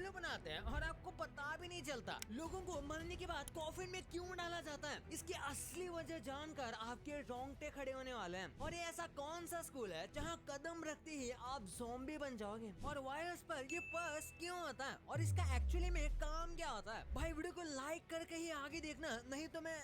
Video बनाते हैं और आपको पता भी नहीं चलता लोगों को मरने के बाद कॉफिन में क्यों डाला जाता है। इसकी असली वजह जानकर आपके रोंगटे खड़े होने वाले हैं। और ये ऐसा कौन सा स्कूल है जहाँ कदम रखते ही आप ज़ॉम्बी बन जाओगे, और वायरस पर ये पर्स क्यों होता है और इसका एक्चुअली में काम क्या होता है। भाई वीडियो को लाइक करके ही आगे देखना, नहीं तो मैं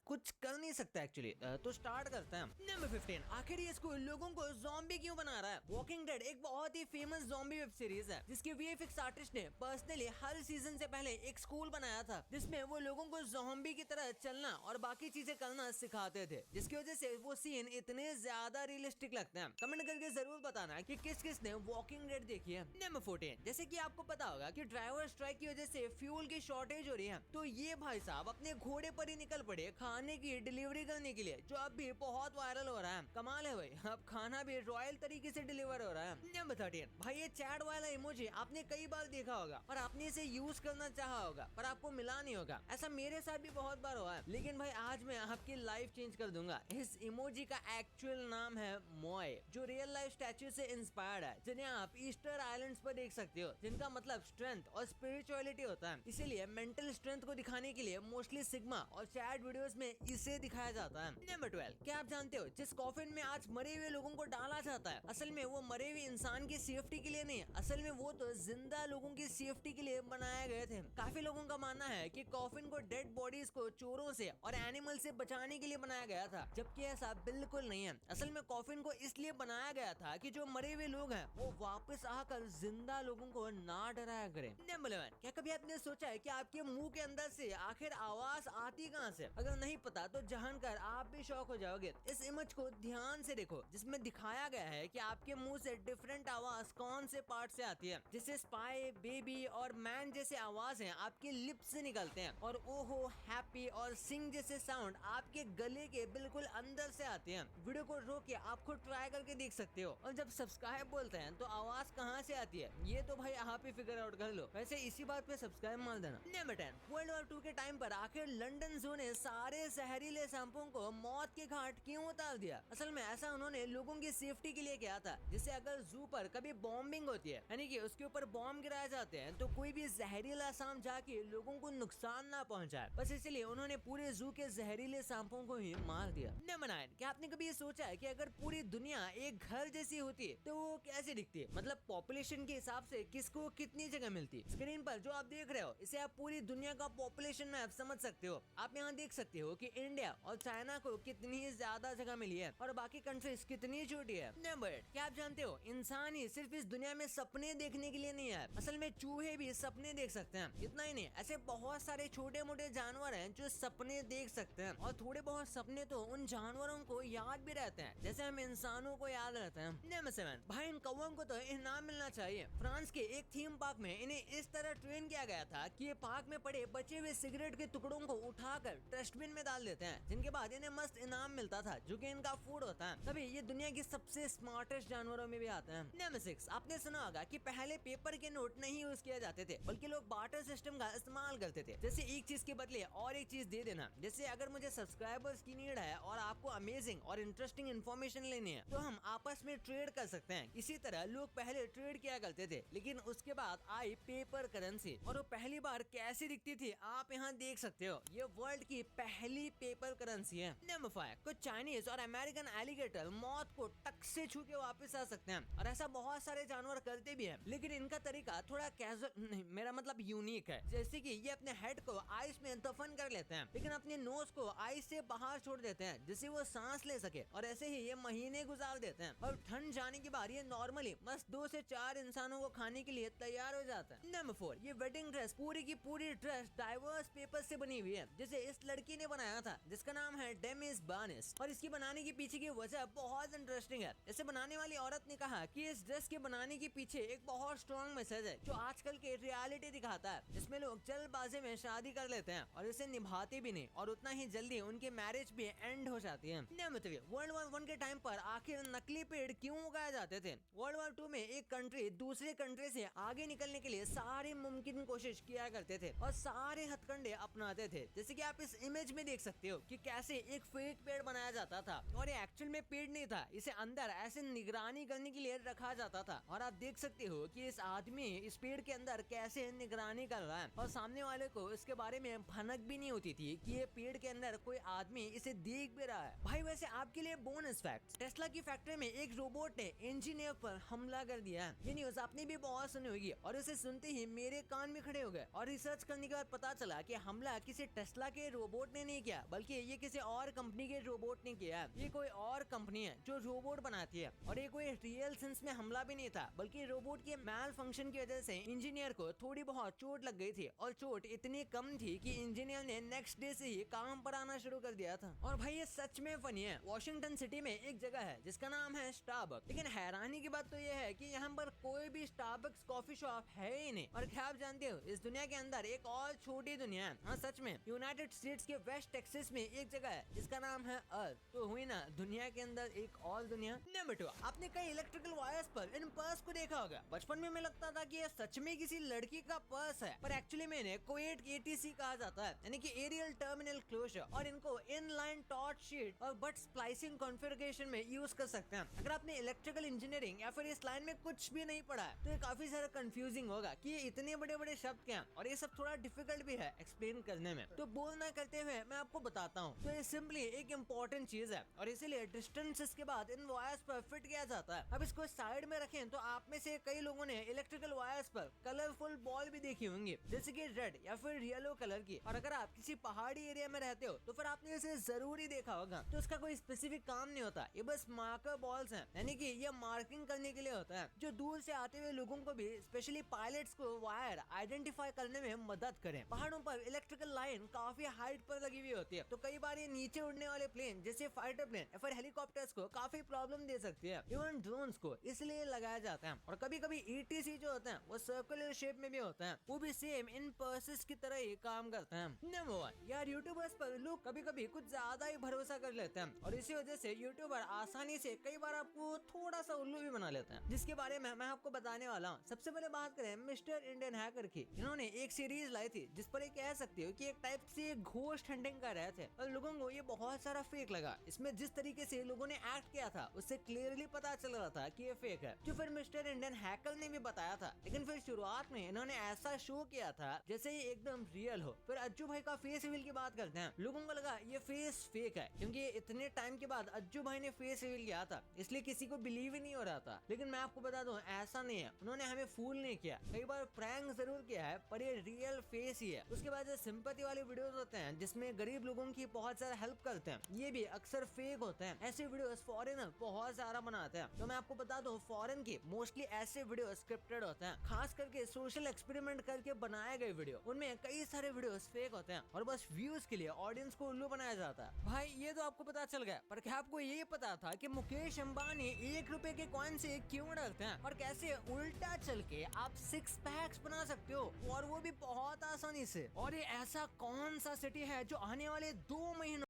कुछ कर नहीं सकता एक्चुअली। तो स्टार्ट करते हैं। नंबर 15, आखिर ये स्कूल लोगों को ज़ॉम्बी क्यों बना रहा है। वॉकिंग डेड एक बहुत ही फेमस ज़ॉम्बी वेब सीरीज है जिसके वीएफएक्स आर्टिस्ट ने पर्सनली हर सीजन से पहले एक स्कूल बनाया था जिसमें वो लोगों को ज़ॉम्बी की तरह चलना और बाकी चीजें करना सिखाते थे, जिसकी वजह से वो सीन इतने ज्यादा रियलिस्टिक लगते हैं। कमेंट करके जरूर बताना कि किस किस ने वॉकिंग डेड देखी है। नंबर 14, जैसे कि आपको पता होगा कि ड्राइवर स्ट्राइक की वजह से फ्यूल की शॉर्टेज हो रही है, तो ये भाई साहब अपने घोड़े पर ही निकल पड़े खाने की डिलीवरी करने के लिए, जो अब भी बहुत वायरल हो रहा है। कमाल है भाई, अब खाना भी रॉयल तरीके से डिलीवर हो रहा है। नंबर 13, भाई ये चैट वाला इमोजी आपने कई बार देखा होगा और आपने इसे यूज करना चाहा होगा पर आपको मिला नहीं होगा। ऐसा मेरे साथ भी बहुत बार हुआ है, लेकिन भाई आज मैं आपकी लाइफ चेंज कर दूंगा। इस इमोजी का एक्चुअल नाम है मोए, जो रियल लाइफ स्टैचू से इंस्पायर्ड है, जिन्हें आप ईस्टर आइलैंड्स पर देख सकते हो, जिनका मतलब स्ट्रेंथ और स्पिरिचुअलिटी होता है। इसीलिए मेंटल स्ट्रेंथ को दिखाने के लिए मोस्टली सिग्मा और चैट वीडियोस में इसे दिखाया जाता है। नंबर 12, क्या आप जानते हो जिस कॉफिन में आज मरे हुए लोगों को डाला जाता है, असल में वो मरे हुए इंसान की सेफ्टी के लिए नहीं, असल में वो तो जिंदा लोगों की सेफ्टी के लिए बनाए गए थे। काफी लोगों का मानना है कि कॉफिन को डेड बॉडीज को चोरों से और एनिमल से बचाने के लिए बनाया गया था, जबकि ऐसा बिल्कुल नहीं है। असल में कॉफिन को इसलिए बनाया गया था कि जो मरे हुए लोग हैं वो वापस आकर जिंदा लोगों को ना डराया करें। नंबर 11, क्या कभी आपने सोचा है कि आपके मुंह के अंदर से आखिर आवाज आती कहाँ से? अगर नहीं पता तो जानकर आप भी शॉक हो जाओगे। इस इमेज को ध्यान से देखो, जिसमें दिखाया गया है कि आपके मुंह से डिफरेंट आवाज कौन से पार्ट से आती है। जैसे स्पाई, बेबी और मैन जैसे आवाज हैं आपके लिप्स से निकलते हैं, और ओहो, हैप्पी और सिंग जैसे साउंड आपके गले के बिल्कुल अंदर से आते हैं। वीडियो को रोक के आप खुद ट्राई करके देख सकते हो। और जब सब्सक्राइब बोलते हैं तो आवाज कहाँ से आती है ये तो भाई आप ही फिगर आउट कर लो। वैसे इसी बात पे सब्सक्राइब मार देना। नंबर 10, वर्ल्ड वॉर 2 के टाइम पर आखिर लंदन ज़ू ने सारे जहरीले सांपों को मौत के घाट क्यों उतार दिया? असल में ऐसा उन्होंने लोगों की सेफ्टी के लिए किया था, जिससे अगर जू पर कभी बॉम्बिंग होती है, यानी कि उसके ऊपर बॉम्ब गिराए जाते हैं, तो कोई भी जहरीला सांप जाके लोगों को नुकसान ना पहुंचाए। बस इसलिए उन्होंने पूरे जू के जहरीले सांपों को ही मार दिया। नंबर 9, क्या आपने कभी ये सोचा है कि अगर पूरी दुनिया एक घर जैसी होती है तो वो कैसे दिखती है? मतलब पॉपुलेशन के हिसाब से किसको कितनी जगह मिलती है। स्क्रीन पर जो आप देख रहे हो इसे आप पूरी दुनिया का पॉपुलेशन मैप समझ सकते हो। आप यहाँ देख सकते हो कि इंडिया और चाइना को कितनी ज्यादा जगह मिली है और बाकी कंट्रीज कितनी छोटी है। नंबर 8, क्या आप जानते हो इंसान ही सिर्फ इस दुनिया में सपने देखने के लिए नहीं है, असल में चूहे भी सपने देख सकते हैं। इतना ही नहीं, ऐसे बहुत सारे छोटे मोटे जानवर हैं जो सपने देख सकते हैं, और थोड़े बहुत सपने तो उन जानवरों को याद भी रहते हैं, जैसे हम इंसानों को याद रहते हैं। नंबर 7, भाई इन कौवों को तो इनाम मिलना चाहिए। फ्रांस के एक थीम पार्क में इन्हें इस तरह ट्रेन किया गया था कि ये पार्क में पड़े बचे हुए सिगरेट के टुकड़ों को उठाकर डस्टबिन में डाल देते हैं, जिनके बाद इन्हें मस्त इनाम मिलता था जो कि इनका फूड होता है। तभी ये दुनिया की सबसे स्मार्टेस्ट जानवरों में भी आते हैं। नंबर 6, आपने सुना होगा कि पहले पेपर के नोट नहीं यूज किए जाते थे, बल्कि लोग बार्टर सिस्टम का इस्तेमाल करते थे, जैसे एक चीज के बदले और एक चीज दे देना। जैसे अगर मुझे सब्सक्राइबर्स की नीड है और आपको अमेजिंग और इंटरेस्टिंग इन्फॉर्मेशन लेनी है तो हम आपस में ट्रेड कर सकते हैं। इसी तरह लोग पहले ट्रेड किया करते थे, लेकिन उसके बाद आई पेपर करेंसी, और वो पहली बार कैसी दिखती थी आप यहाँ देख सकते हो। ये वर्ल्ड की पहली पेपर करेंसी है। नंबर 5, कुछ चाइनीज और अमेरिकन एलिगेटर मौत को टक से छू के वापस आ सकते हैं, और ऐसा बहुत सारे जानवर करते भी हैं, लेकिन इनका तरीका थोड़ा कैजुअल नहीं, मेरा मतलब यूनिक है। जैसे कि ये अपने हेड को आइस में दफन कर लेते हैं, लेकिन अपने नोज को आइस से बाहर छोड़ देते हैं जिससे वो सांस ले सके, और ऐसे ही ये महीने गुजार देते हैं, और ठंड जाने के बाद ये नॉर्मली बस 2 से 4 इंसानों को खाने के लिए तैयार हो जाता है। नंबर 4, ये वेडिंग ड्रेस पूरी की पूरी ड्रेस डाइवर्स पेपर से बनी हुई है, जिसे इस लड़की ने बनाया था, जिसका नाम है डेमिस बार्नेस, और इसकी बनाने के पीछे की वजह बहुत इंटरेस्टिंग है। इसे बनाने वाली औरत ने कहा कि इस ड्रेस के बनाने के पीछे एक बहुत स्ट्रॉन्ग मैसेज है जो आजकल के रियलिटी दिखाता है, जिसमें लोग जल्दबाजी में शादी कर लेते हैं और इसे निभाते भी नहीं, और उतना ही जल्दी उनकी मैरिज भी एंड हो जाती है। नंबर 3, वर्ल्ड वॉर 1 के टाइम पर आखिर नकली पेड़ क्यों उगाए जाते थे? वर्ल्ड वॉर 2 में एक कंट्री दूसरे कंट्री से आगे निकलने के लिए सारी मुमकिन कोशिश किया करते थे और सारे हथकंडे अपनाते थे, जैसे कि आप इस इमेज में देख सकते हो कि कैसे एक फेक पेड़ बनाया जाता था और ये एक्चुअल में पेड़ नहीं था, इसे अंदर ऐसे निगरानी करने के लिए रखा जाता था। और आप देख सकते हो कि इस आदमी इस पेड़ के अंदर कैसे निगरानी कर रहा है और सामने वाले को इसके बारे में भनक भी नहीं होती थी कि ये पेड़ के अंदर कोई आदमी इसे देख भी रहा है। भाई वैसे आपके लिए बोनस फैक्ट, टेस्ला की फैक्ट्री में एक रोबोट ने इंजीनियर पर हमला कर दिया है। ये न्यूज आपने भी बहुत सुनी होगी और इसे सुनते ही मेरे कान में खड़े हो गए। और रिसर्च करने के बाद पता चला कि हमला किसी टेस्ला के रोबोट ने नहीं किया, बल्कि ये किसी और कंपनी के रोबोट ने किया। ये कोई और कंपनी है जो रोबोट बनाती है और ये कोई रियल सेंस में हमला भी नहीं था, बल्कि रोबोट के मैल फंक्शन की वजह से इंजीनियर को थोड़ी बहुत चोट लग गई थी और चोट इतनी कम थी कि इंजीनियर ने नेक्स्ट डे से ही काम पर आना शुरू कर दिया था। और भाई ये सच में फनी है। वॉशिंगटन सिटी में एक जगह है जिसका नाम है स्टारबक्स, लेकिन हैरानी की बात तो ये है कि यहाँ पर कोई भी स्टारबक्स कॉफी शॉप है ही नहीं। और क्या आप जानते हो इस दुनिया के अंदर एक और छोटी दुनिया है। हाँ सच में, यूनाइटेड स्टेट्स के वेस्ट टेक्सास में एक जगह है जिसका नाम है अर्थ। तो हुई ना दुनिया के अंदर एक और दुनिया। नंबर 2, आपने कई इलेक्ट्रिकल वायर्स पर इन पर्स को देखा होगा। बचपन में मैं लगता था कि ये सच में किसी लड़की का पर्स है, पर एक्चुअली में इन्हें कोएट एटीसी कहा जाता है, यानी कि एरियल टर्मिनल क्लोजर। और इनको इनलाइन टॉर्च शीट और बट स्प्लाइसिंग कॉन्फ़िगरेशन में यूज कर सकते हैं। अगर आपने इलेक्ट्रिकल इंजीनियरिंग या फिर इस लाइन में कुछ भी नहीं पढ़ा है तो ये काफी सारा कंफ्यूजिंग होगा कि ये इतने बड़े बड़े शब्द क्या हैं और ये सब थोड़ा डिफिकल्ट भी है एक्सप्लेन करने में। तो बोल ना करते हुए मैं आपको बताता हूँ। तो ये सिंपली एक इम्पोर्टेंट चीज है और इसीलिए डिस्टेंसेस के बाद इन वायर्स पर फिट किया जाता है। अब इसको साइड में रखें तो आप में से कई लोगों ने इलेक्ट्रिकल वायर्स पर कलरफुल बॉल भी देखी होंगी, जैसे कि रेड या फिर येलो कलर की। और अगर आप किसी पहाड़ी एरिया में रहते हो तो फिर आपने इसे जरूर ही देखा होगा। तो इसका कोई स्पेसिफिक काम नहीं होता, ये बस मार्कर बॉल्स हैं, यानी कि ये मार्किंग करने के लिए होता है जो दूर से आते हुए लोगों को भी, स्पेशली पायलट्स को वायर आइडेंटिफाई करने में मदद करें। पहाड़ों पर इलेक्ट्रिकल लाइन काफी हाइट पर लगी हुई होती है, तो कई बार ये नीचे उड़ने वाले प्लेन जैसे फाइटर प्लेन या फिर हेलीकॉप्टर्स को काफी प्रॉब्लम दे सकती है, इवन ड्रोन्स को, इसलिए लगाया जाता है। और कभी कभी ईटीसी जो होते हैं वो सर्कुलर शेप में भी होते हैं, वो भी सेम इन पर्सेस की तरह ही काम करते हैं। नंबर 1, यार यूट्यूबर्स पर लोग कभी कभी कुछ ज्यादा ही भरोसा कर लेते हैं और इसी वजह से यूट्यूबर आसानी से कई बार आपको थोड़ा सा उल्लू भी बना लेते हैं, जिसके बारे में मैं आपको बताने वाला हूँ। सबसे पहले बात करें मिस्टर इंडियन हैकर की। इन्होंने एक सीरीज लाई थी जिस पर कह सकते हो कि एक टाइप से घोस्ट हंटिंग कर रहे थे और लोगों को ये बहुत सारा फेक लगा। इसमें जिस तरीके से लोगों ने एक्ट किया था उससे क्लियरली पता चल रहा था कि ये फेक है, जो फिर मिस्टर इंडियन हैकर ने भी बताया था। लेकिन फिर शुरुआत में इन्होंने ऐसा शो किया था जैसे ये एकदम रियल हो। फिर अज्जू भाई का फेस रिवील की बात करते हैं। लोगों को लगा ये फेस फेक है क्योंकि इतने टाइम के बाद अज्जू भाई ने फेस रिवील किया था, इसलिए किसी को बिलीव ही नहीं हो रहा था। लेकिन मैं आपको बता दूं ऐसा नहीं है, उन्होंने हमें फूल नहीं किया। कई बार प्रैंक जरूर किया है पर ये रियल फेस ही है। उसके बाद सिंपैथी वाले वीडियोस होते हैं जिसमें गरीब लोगों की बहुत सारा हेल्प करते हैं, ये भी अक्सर फेक होते हैं। ऐसे वीडियोस फॉरेनर बहुत सारा बनाते हैं। तो मैं आपको बता दूं फॉरेन की मोस्टली ऐसे वीडियो स्क्रिप्टेड होते हैं, खास करके सोशल एक्सपेरिमेंट करके बनाए गए वीडियो, उनमें कई सारे वीडियोस फेक होते हैं और बस व्यूज के लिए ऑडियंस को उल्लू बनाया जाता है। भाई ये तो आपको पता चल गया, पर क्या आपको ये पता था कि मुकेश अंबानी 1 रुपए के कॉइन से क्यों डरते हैं और कैसे उल्टा चल के आप 6 पैक्स बना सकते हो, और वो भी बहुत आसानी से। और ये ऐसा कौन सा सिटी है जो आने वाले 2 महीनों